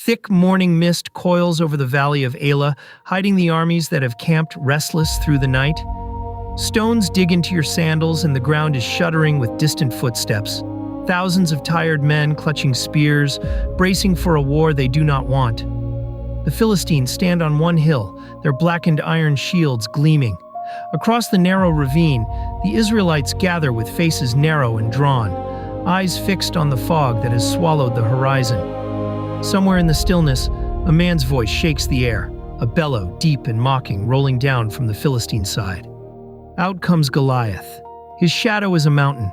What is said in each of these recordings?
Thick morning mist coils over the valley of Elah, hiding the armies that have camped restless through the night. Stones dig into your sandals and the ground is shuddering with distant footsteps. Thousands of tired men clutching spears, bracing for a war they do not want. The Philistines stand on one hill, their blackened iron shields gleaming. Across the narrow ravine, the Israelites gather with faces narrow and drawn, eyes fixed on the fog that has swallowed the horizon. Somewhere in the stillness, a man's voice shakes the air, a bellow, deep and mocking, rolling down from the Philistine side. Out comes Goliath. His shadow is a mountain.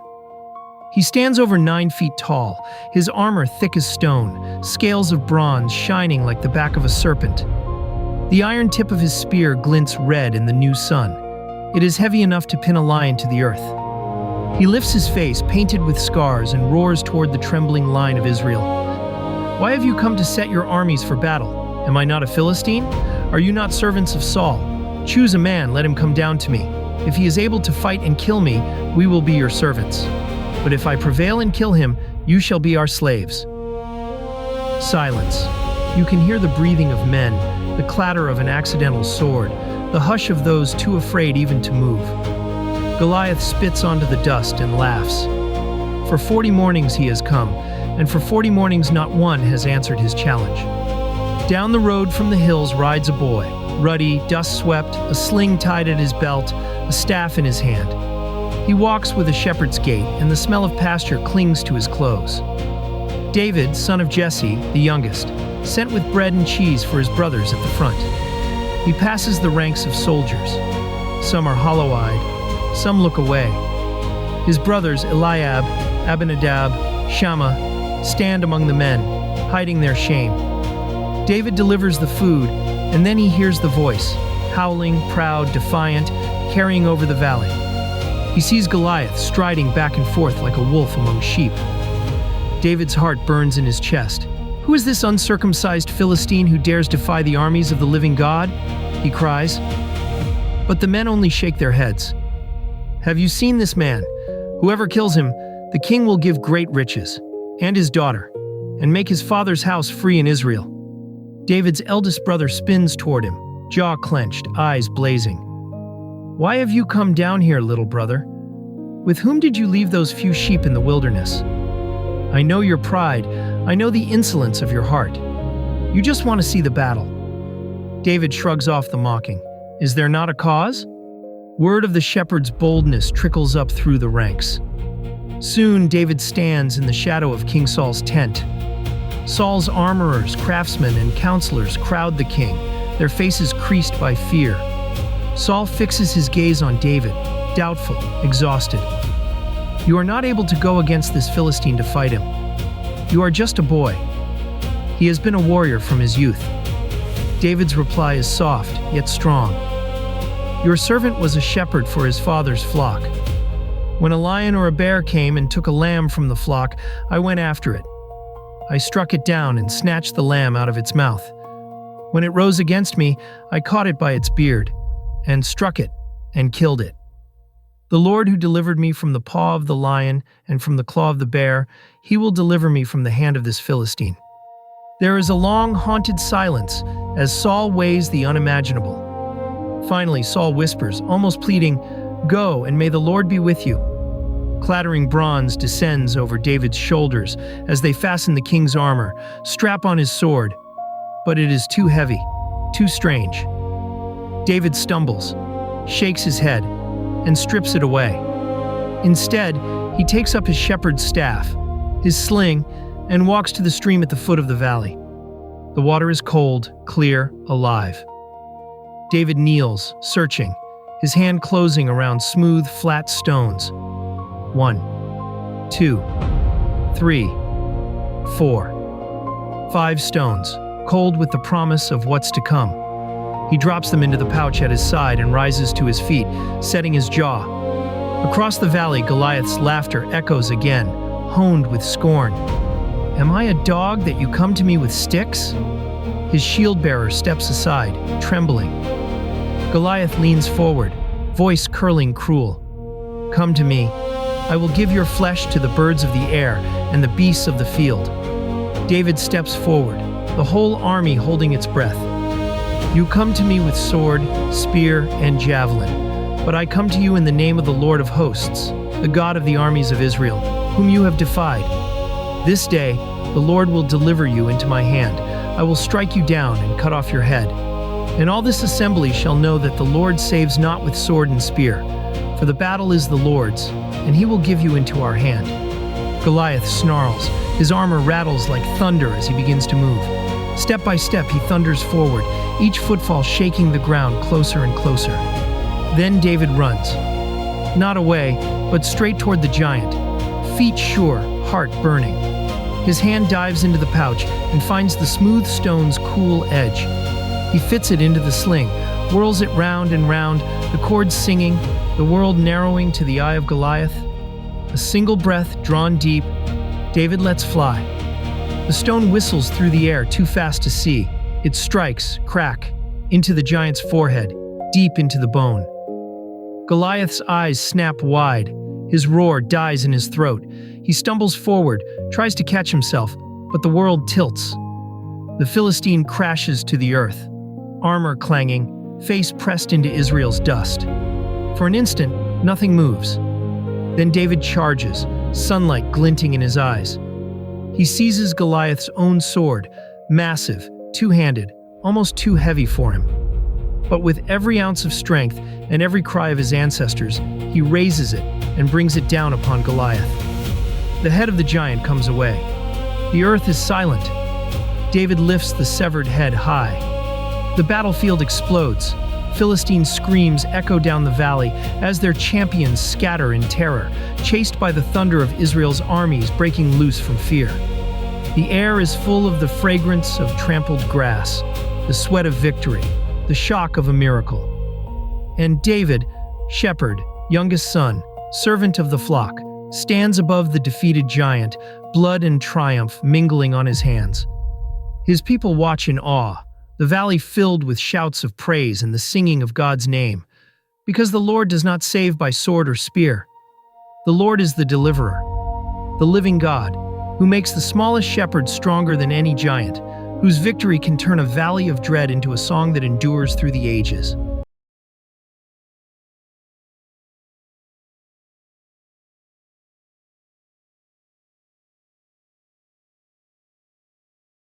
He stands over 9 feet tall, his armor thick as stone, scales of bronze shining like the back of a serpent. The iron tip of his spear glints red in the new sun. It is heavy enough to pin a lion to the earth. He lifts his face, painted with scars, and roars toward the trembling line of Israel. "Why have you come to set your armies for battle? Am I not a Philistine? Are you not servants of Saul? Choose a man, let him come down to me. If he is able to fight and kill me, we will be your servants. But if I prevail and kill him, you shall be our slaves." Silence. You can hear the breathing of men, the clatter of an accidental sword, the hush of those too afraid even to move. Goliath spits onto the dust and laughs. For 40 mornings he has come, and for 40 mornings not one has answered his challenge. Down the road from the hills rides a boy, ruddy, dust-swept, a sling tied at his belt, a staff in his hand. He walks with a shepherd's gait, and the smell of pasture clings to his clothes. David, son of Jesse, the youngest, sent with bread and cheese for his brothers at the front. He passes the ranks of soldiers. Some are hollow-eyed, some look away. His brothers Eliab, Abinadab, Shammah stand among the men, hiding their shame. David delivers the food, and then he hears the voice, howling, proud, defiant, carrying over the valley. He sees Goliath striding back and forth like a wolf among sheep. David's heart burns in his chest. "Who is this uncircumcised Philistine who dares defy the armies of the living God?" he cries. But the men only shake their heads. "Have you seen this man? Whoever kills him, the king will give great riches, and his daughter, and make his father's house free in Israel." David's eldest brother spins toward him, jaw clenched, eyes blazing. "Why have you come down here, little brother? With whom did you leave those few sheep in the wilderness? I know your pride. I know the insolence of your heart. You just want to see the battle." David shrugs off the mocking. Is there not a cause? Word of the shepherd's boldness trickles up through the ranks. Soon David stands in the shadow of King Saul's tent. Saul's armorers, craftsmen, and counselors crowd the king, their faces creased by fear. Saul fixes his gaze on David, doubtful, exhausted. "You are not able to go against this Philistine to fight him. You are just a boy. He has been a warrior from his youth." David's reply is soft, yet strong. "Your servant was a shepherd for his father's flock. When a lion or a bear came and took a lamb from the flock, I went after it. I struck it down and snatched the lamb out of its mouth. When it rose against me, I caught it by its beard, and struck it, and killed it. The Lord who delivered me from the paw of the lion and from the claw of the bear, he will deliver me from the hand of this Philistine." There is a long, haunted silence as Saul weighs the unimaginable. Finally, Saul whispers, almost pleading, "Go, and may the Lord be with you." Clattering bronze descends over David's shoulders as they fasten the king's armor, strap on his sword. But it is too heavy, too strange. David stumbles, shakes his head, and strips it away. Instead, he takes up his shepherd's staff, his sling, and walks to the stream at the foot of the valley. The water is cold, clear, alive. David kneels, searching, his hand closing around smooth, flat stones. 1, 2, 3, 4, 5 stones, cold with the promise of what's to come. He drops them into the pouch at his side and rises to his feet, setting his jaw. Across the valley, Goliath's laughter echoes again, honed with scorn. "Am I a dog that you come to me with sticks?" His shield-bearer steps aside, trembling. Goliath leans forward, voice curling cruel. "Come to me. I will give your flesh to the birds of the air and the beasts of the field." David steps forward, the whole army holding its breath. You come to me with sword, spear, and javelin, but I come to you in the name of the Lord of hosts, the God of the armies of Israel, whom you have defied. This day the Lord will deliver you into my hand. I will strike you down and cut off your head. And all this assembly shall know that the Lord saves not with sword and spear, for the battle is the Lord's, and he will give you into our hand." Goliath snarls. His armor rattles like thunder as he begins to move. Step by step he thunders forward, each footfall shaking the ground closer and closer. Then David runs. Not away, but straight toward the giant, feet sure, heart burning. His hand dives into the pouch and finds the smooth stone's cool edge. He fits it into the sling, whirls it round and round, the cords singing, the world narrowing to the eye of Goliath. A single breath drawn deep, David lets fly. The stone whistles through the air too fast to see. It strikes, crack, into the giant's forehead, deep into the bone. Goliath's eyes snap wide. His roar dies in his throat. He stumbles forward, tries to catch himself, but the world tilts. The Philistine crashes to the earth, armor clanging, face pressed into Israel's dust. For an instant, nothing moves. Then David charges, sunlight glinting in his eyes. He seizes Goliath's own sword, massive, two-handed, almost too heavy for him. But with every ounce of strength and every cry of his ancestors, he raises it and brings it down upon Goliath. The head of the giant comes away. The earth is silent. David lifts the severed head high. The battlefield explodes. Philistine screams echo down the valley as their champions scatter in terror, chased by the thunder of Israel's armies breaking loose from fear. The air is full of the fragrance of trampled grass, the sweat of victory, the shock of a miracle. And David, shepherd, youngest son, servant of the flock, stands above the defeated giant, blood and triumph mingling on his hands. His people watch in awe, the valley filled with shouts of praise and the singing of God's name, because the Lord does not save by sword or spear. The Lord is the deliverer, the living God, who makes the smallest shepherd stronger than any giant, whose victory can turn a valley of dread into a song that endures through the ages.